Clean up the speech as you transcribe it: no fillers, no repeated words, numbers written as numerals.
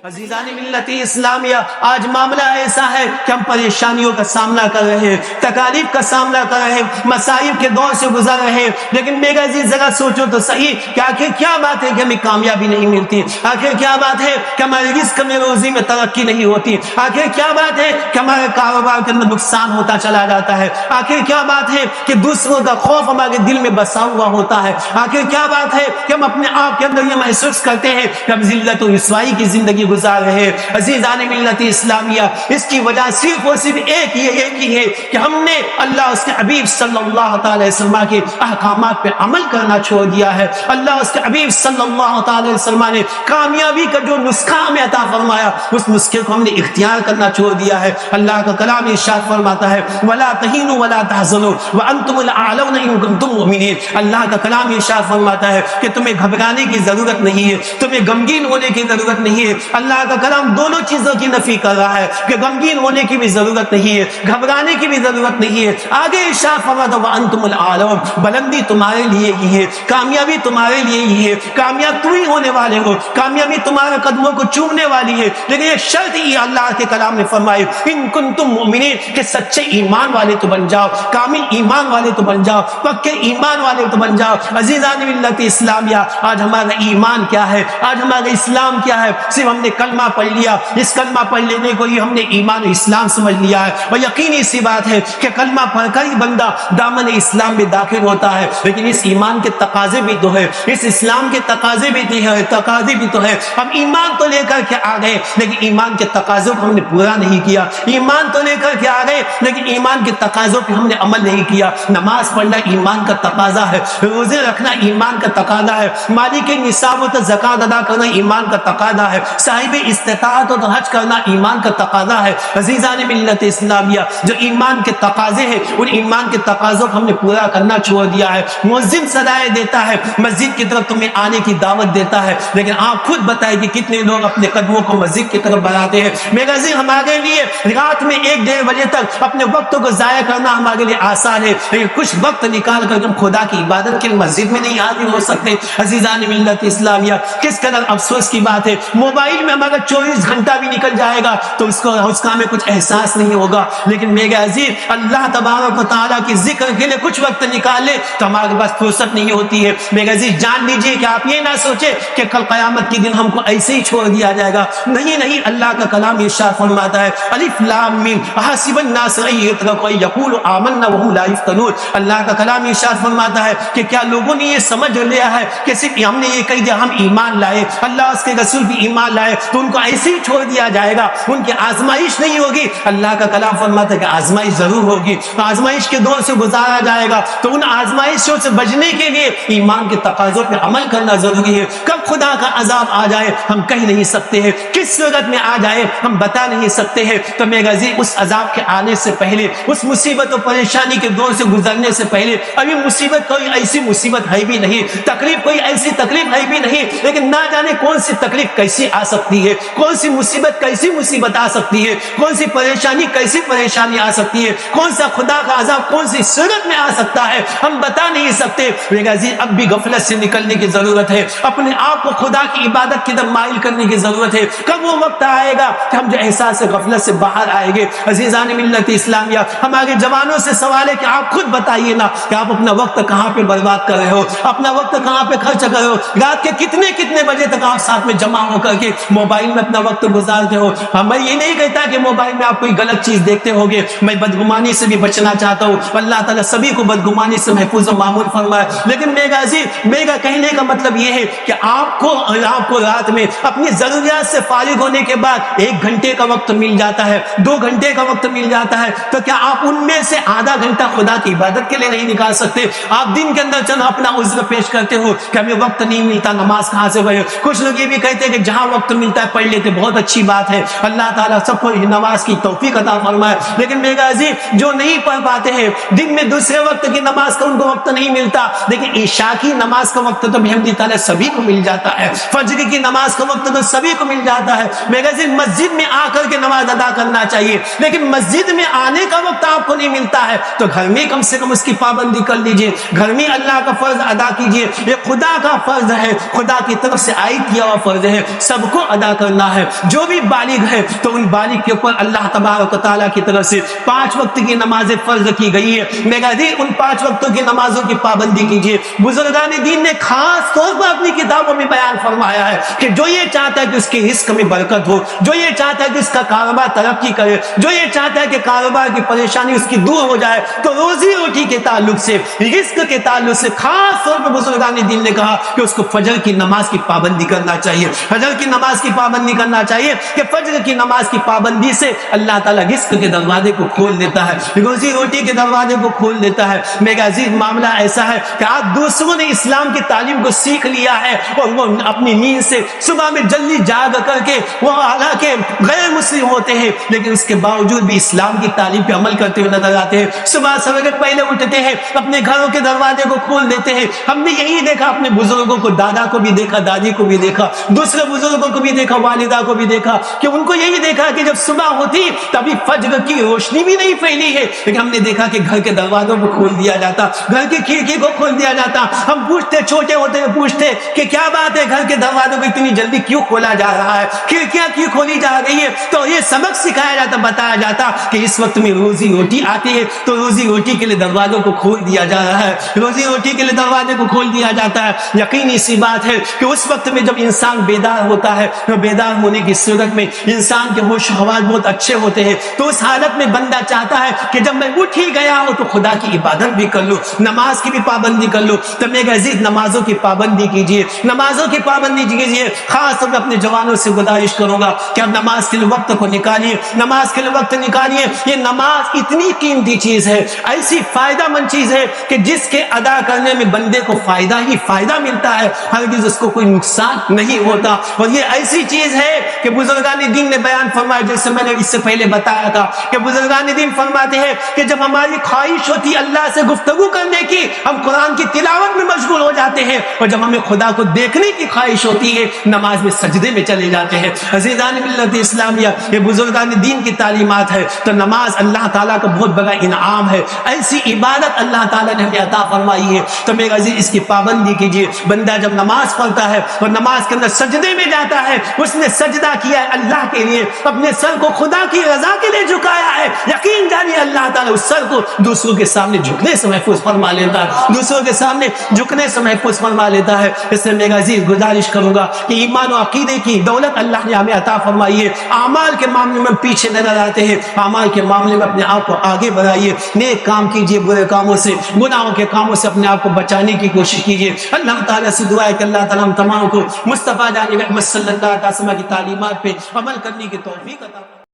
عزیزان ملت اسلامیہ، آج معاملہ ایسا ہے کہ ہم پریشانیوں کا سامنا کر رہے ہیں، تکالیف کا سامنا کر رہے ہیں، مصائب کے دور سے گزر رہے ہیں، لیکن میرا عزیز ذرا سوچو تو صحیح کہ آخر کیا بات ہے کہ ہمیں کامیابی نہیں ملتی؟ آخر کیا بات ہے کہ ہمارے رزق میں روزی میں ترقی نہیں ہوتی؟ آخر کیا بات ہے کہ ہمارے کاروبار کے اندر نقصان ہوتا چلا جاتا ہے؟ آخر کیا بات ہے کہ دوسروں کا خوف ہمارے دل میں بسا ہوا ہوتا ہے؟ آخر کیا بات ہے کہ ہم اپنے آپ کے اندر یہ محسوس کرتے ہیں کہ ہم ذلت و رسوائی کی زندگی گزار رہے ہیں؟ عزیزان ملت اسلامیہ، اس کی وجہ صرف اور صرف ایک ہی ہے کہ ہم نے اللہ اس کے حبیب صلی اللہ تعالی وسلم کے احکامات پہ عمل کرنا چھوڑ دیا ہے۔ اللہ اس کے حبیب صلی اللہ تعالی وسلم نے کامیابی کا جو نسخہ ہمیں عطا فرمایا، اس نسخے کو ہم نے اختیار کرنا چھوڑ دیا ہے۔ اللہ کا کلام ارشاد فرماتا ہے وَلَا تَهِنُوا وَلَا تَحْزَنُوا وَأَنْتُمُ الْأَعْلَوْنَ إِن كُنتُم مُؤْمِنِينَ۔ اللہ کا کلام ارشاد فرماتا ہے کہ تمہیں گھبرانے کی ضرورت نہیں ہے، تمہیں غمگین ہونے کی ضرورت نہیں ہے۔ اللہ کا کلام دونوں چیزوں کی نفی کر رہا ہے کہ غمگین ہونے کی بھی ضرورت نہیں ہے، گھبرانے کی بھی ضرورت نہیں ہے۔ آگے ارشاد فرماتا ہے وَأَنْتُمُ الْأَعْلَوْنَ، بلندی تمہارے لیے ہی ہے، کامیابی تمہارے لیے ہی ہے، کامیاب تم ہی ہونے والے ہو، کامیابی تمہارے قدموں کو چومنے والی ہے۔ لیکن ایک شرط ہی اللہ کے کلام نے فرمائی ان کنتم مؤمنین، کہ سچے ایمان والے تو بن جاؤ، کامل ایمان والے تو بن جاؤ، پکے ایمان والے تو بن جاؤ۔ عزیزان ملت اسلامیہ، آج ہمارا ایمان کیا ہے؟ آج ہمارا اسلام کیا ہے؟ صرف ہم نے کلمہ پڑھ لیا، اس کلمہ پڑھ لینے کو ہی ہم نے ایمان و اسلام سمجھ لیا ہے، اور یقینی سی بات ہے کہ کلمہ پڑھ کر ہی بندہ دامن اسلام میں داخل ہوتا ہے، لیکن اس ایمان کے تقاضے بھی تو ہے، اس اسلام کے تقاضے بھی تو ہے۔ ہم ایمان تو لے کر کے آ گئے، لیکن ایمان کے تقاضوں کو ہم نے پورا نہیں کیا۔ ایمان تو لے کر کے آ گئے، لیکن ایمان کے تقاضوں پہ ہم نے عمل نہیں کیا۔ نماز پڑھنا ایمان کا تقاضا ہے، روزے رکھنا ایمان کا تقاضا ہے، مالی کے نصاب و زکات ادا کرنا ایمان کا تقاضا ہے، صاحب استطاعت و حج کرنا ایمان کا تقاضا ہے۔ عزیزان ملت اسلامیہ، جو ایمان کے تقاضے ہیں، ان ایمان کے تقاضوں کو ہم نے پورا کرنا چھوڑ دیا ہے۔ مؤذن صدائے دیتا ہے، مسجد کی طرف تمہیں آنے کی دعوت دیتا ہے، لیکن آپ خود بتائیں کہ کتنے لوگ اپنے قدموں کو مسجد کی طرف بڑھاتے ہیں؟ میرا عزیز، ہمارے لیے رات میں 1-1.5 بجے تک اپنے وقتوں کو ضائع کرنا ہمارے لیے آسان ہے، لیکن کچھ وقت نکال کر ہم خدا کی عبادت کے لیے مسجد میں نہیں حاضر ہو سکتے۔ عزیزان ملت اسلامیہ، کس قدر افسوس کی بات ہے، موبائل میں ہمارا 24 گھنٹہ بھی نکل جائے گا تو اس کا ہمیں کچھ احساس نہیں ہوگا، لیکن میرے عزیز، اللہ تبارک و تعالیٰ کی ذکر کے لیے کچھ وقت نکالے تو ہمارے پاس فرصت نہیں ہوتی ہے۔ میرے عزیز، جان لیجیے کہ آپ یہ نہ سوچے کہ کل قیامت کے دن ہم کو ایسے ہی چھوڑ دیا جائے گا، نہیں، اللہ کا کلام ارشاد فرماتا ہے الف لام میم احسب الناس ان یترکوا ان یقولوا آمنا وهم لا یفتنون۔ اللہ کا کلام ارشاد فرماتا ہے کہ کیا لوگوں نے یہ سمجھ لیا ہے کہ صرف ہم نے یہ کہہ دیا ہم ایمان لائے، اللہ اس کے رسول بھی ایمان لائے تو ان کو ایسے ہی چھوڑ دیا جائے گا، ان کی آزمائش نہیں ہوگی؟ اللہ کا کلام فرماتا ہے کہ آزمائش ضرور ہوگی، آزمائش کے دور سے گزارا جائے گا، تو ان آزمائشوں سے بچنے کے لیے ایمان کے تقاضوں پہ عمل کرنا ضروری ہے۔ کب خدا کا عذاب آ جائے ہم کہہ نہیں سکتے ہیں، کس صورت میں آ جائے ہم بتا نہیں سکتے ہیں، تو میرے عزیز، اس عذاب کے آنے سے پہلے، اس مصیبت و پریشانی کے دور سے گزرنے سے پہلے، ابھی مصیبت کوئی ایسی مصیبت ہے بھی نہیں، تکلیف کوئی ایسی تکلیف ہے بھی نہیں، لیکن نہ جانے کون سی تکلیف کیسی آ سکتی ہے، کون سی مصیبت کیسی مصیبت آ سکتی ہے، کون سی پریشانی کیسی پریشانی آ سکتی ہے، کون سا خدا کا عذاب کون سی صورت میں آ سکتا ہے، ہم بتا نہیں سکتے۔ میرے عزیز، اب بھی غفلت سے نکلنے کی ضرورت ہے، اپنے آپ کو خدا کی عبادت کی طرف مائل کرنے کی ضرورت ہے۔ کب وہ وقت آئے گا کہ ہم جو احساس غفلت سے باہر آئیں گے؟ عزیزان ملت اسلامیہ، ہمارے جوانوں سے سوال ہے کہ آپ خود بتائیے نا کہ آپ اپنا وقت کہاں پہ برباد کر رہے ہو، اپنا وقت کہاں پہ خرچ کر رہے ہو، رات کے کتنے بجے تک آپ ساتھ میں جمع ہو کر کے موبائل میں اپنا وقت گزارتے ہو؟ میں یہ نہیں کہتا کہ موبائل میں آپ کوئی غلط چیز دیکھتے ہوگے، میں بدگمانی سے بھی بچنا چاہتا ہوں، اللہ تعالیٰ سبھی کو بدگمانی سے محفوظ و معمول فرمائے، لیکن میرا عزیز، میرا کہنے کا مطلب یہ ہے کہ آپ کو رات میں اپنی ضروریات سے فارغ ہونے کے بعد 1 گھنٹے کا وقت مل جاتا ہے، 2 گھنٹے کا وقت مل جاتا ہے، تو کیا آپ ان میں سے آدھا گھنٹہ خدا کی عبادت کے لیے نہیں نکال سکتے؟ آپ دن کے اندر چند اپنا عذر پیش کرتے ہو کہ ہمیں وقت نہیں ملتا، نماز کہاں سے پڑھے؟ کچھ لوگ یہ بھی کہتے ہیں کہ جہاں وقت ملتا ہے پڑھ لیتے، بہت اچھی بات ہے، اللہ تعالیٰ سب کو نماز کی توفیق عطا فرمائے، لیکن میرا عزیز، جو نہیں پڑھ پاتے ہیں، دن میں دوسرے وقت کی نماز کا ان کو وقت نہیں ملتا، لیکن عشاء کی نماز کا وقت تو بحمد تعالیٰ سبھی کو مل جاتا ہے، فجر کی نماز کا وقت تو سبھی کو مل جاتا ہے۔ میرا عزیز، مسجد میں آ کر کے نماز ادا کرنا چاہیے، لیکن مسجد میں آنے کا وقت آپ کو نہیں ملتا ہے تو گھر میں کم سے کم اس کی پابندی کر لیجئے، گھر میں اللہ کا فرض ادا کیجئے، یہ خدا کا فرض ہے، خدا کی طرف سے عائد کیا ہوا فرض ہے، سب کو ادا کرنا ہے. جو بھی بالغ ہے تو ان بالغ کے اوپر اللہ تبارک و تعالیٰ کی طرف سے 5 وقت کی نمازیں فرض کی گئی ہے. میرا دین ان 5 وقتوں کی نمازوں کی پابندی کیجیے. بزرگان دین نے خاص طور پر اپنی کتابوں میں بیان فرمایا ہے کہ جو یہ چاہتا ہے کہ اس کے رزق میں برکت ہو, جو یہ چاہتا ہے کہ اس کا کاروبار ترقی کرے, جو یہ چاہتا ہے کہ کاروبار کی پریشانی اس کی دور ہو جائے, تو روزی روٹی کے تعلق سے, رزق کے تعلق سے خاص طور پر بزرگان دین نے کہا کہ اس کو فجر کی نماز کی پابندی کرنا چاہیے. فجر کی نماز کی پابندی کرنا چاہیے کہ فجر کی نماز کی پابندی سے اللہ تعالیٰ رزق کے دروازے کو کھول دیتا ہے, روزی روٹی کے دروازے کو کھول دیتا ہے. میرا عزیز معاملہ ایسا ہے کہ آج دوسروں نے اسلام کی تعلیم کو سیکھ لیا ہے اور وہ اپنی نیند سے صبح میں جلدی جاگ کر کے وہ حالانکہ غیر مسلم ہوتے ہیں لیکن اس کے باوجود بھی اسلام کی تعلیم پہ عمل کرتے ہوئے نظر آتے ہیں. صبح سویرے پہلے اٹھتے ہیں, اپنے گھروں کے دروازے کو کھول دیتے ہیں. ہم نے یہی دیکھا, اپنے بزرگوں کو, دادا کو بھی دیکھا, دادی کو بھی دیکھا, دوسرے بزرگوں کو بھی دیکھا, والدہ کو بھی دیکھا کہ ان کو یہی دیکھا کہ جب صبح ہوتی تبھی فجر کی روشنی بھی نہیں پھیلی ہے لیکن ہم نے دیکھا کہ گھر کے دروازوں کو کھول دیا جاتا, گھر کی کھڑکی کو کھول دیا جاتا. ہم پوچھتے, چھوٹے ہوتے ہیں پوچھتے کہ کیا بات ہے, گھر کے دروازوں کو اتنی جلدی کیوں کھولا جا رہا ہے, کھڑکیاں کیوں کھولی جا رہی ہے؟ تو یہ سبق سکھایا جاتا, بتایا جاتا کہ اس وقت میں روزی روٹی آتی ہے تو روزی روٹی کے لیے دروازوں کو کھول دیا جا رہا ہے, روزی روٹی کے لیے دروازے کو کھول دیا جاتا ہے. یقینی سی بات ہے کہ اس وقت میں جب انسان بیدار ہوتا ہے, بیدار ہونے کی صورت میں انسان کے ہوش و حواس بہت اچھے ہوتے ہیں, تو اس حالت میں بندہ چاہتا ہے کہ جب میں اٹھ ہی گیا ہوں تو خدا کی عبادت بھی کر لوں, نماز کی بھی پابندی کر لوں. تو میرے عزیز نمازوں کی پابندی کیجیے, نمازوں کی پابندی کیجیے. خاص طور پر اپنے جوانوں سے گزارش کروں گا کہ اب نماز کے لیے وقت کو نکالیے, نماز کے لیے وقت نکالیے. یہ نماز اتنی قیمتی چیز ہے, ایسی فائدہ مند چیز ہے کہ جس کے ادا کرنے میں بندے کو فائدہ ہی فائدہ ملتا ہے, ہرگز اس کو کوئی نقصان نہیں ہوتا. اور یہ ایسی چیز ہے کہ بزرگان دین نے بیان فرمایا, جیسے میں نے اس سے پہلے بتایا تھا کہ بزرگان دین فرماتے ہیں کہ جب ہماری خواہش ہوتی ہے اللہ سے گفتگو کرنے کی, ہم قرآن کی تلاوت میں مشغول ہو جاتے ہیں, اور جب ہمیں خدا کو دیکھنے کی خواہش ہوتی ہے نماز میں سجدے میں چلے جاتے ہیں. عزیزان ملت اسلامیہ, یہ بزرگان دین کی تعلیمات ہے. تو نماز اللہ تعالیٰ کا بہت بڑا انعام ہے, ایسی عبادت اللہ تعالیٰ نے ہمیں عطا فرمائی ہے. تو میرے عزیز اس کی پابندی کیجیے. بندہ جب نماز پڑھتا ہے اور نماز کے اندر سجدے میں جاتا ہے, اس نے سجدہ کیا ہے اللہ کے لیے, اپنے سر کو خدا کی رضا کے لیے جھکایا ہے. یقین جانیے اللہ تعالیٰ اس سر کو دوسروں کے سامنے جھکنے سے محفوظ فرما لیتا ہے, دوسروں کے سامنے جھکنے سے محفوظ فرما لیتا ہے. اس لیے میرا عزیز گزارش کروں گا کہ ایمان و عقیدے کی دولت اللہ نے ہمیں عطا فرمائی ہے. اعمال کے معاملے میں پیچھے نظر آتے ہیں, اعمال کے معاملے میں اپنے آپ کو آگے بڑھائیے, نیک کام کیجیے, برے کاموں سے, گناہوں کے کاموں سے اپنے آپ کو بچانے کی کوشش کیجیے. اللہ تعالیٰ سے دعا ہے کہ اللہ تعالیٰ ہم تمام کو مصطفیٰ جان محمد صلی اللہ علیہ وسلم کی تعلیمات پہ عمل کرنے کی توفیق عطا فرمائے.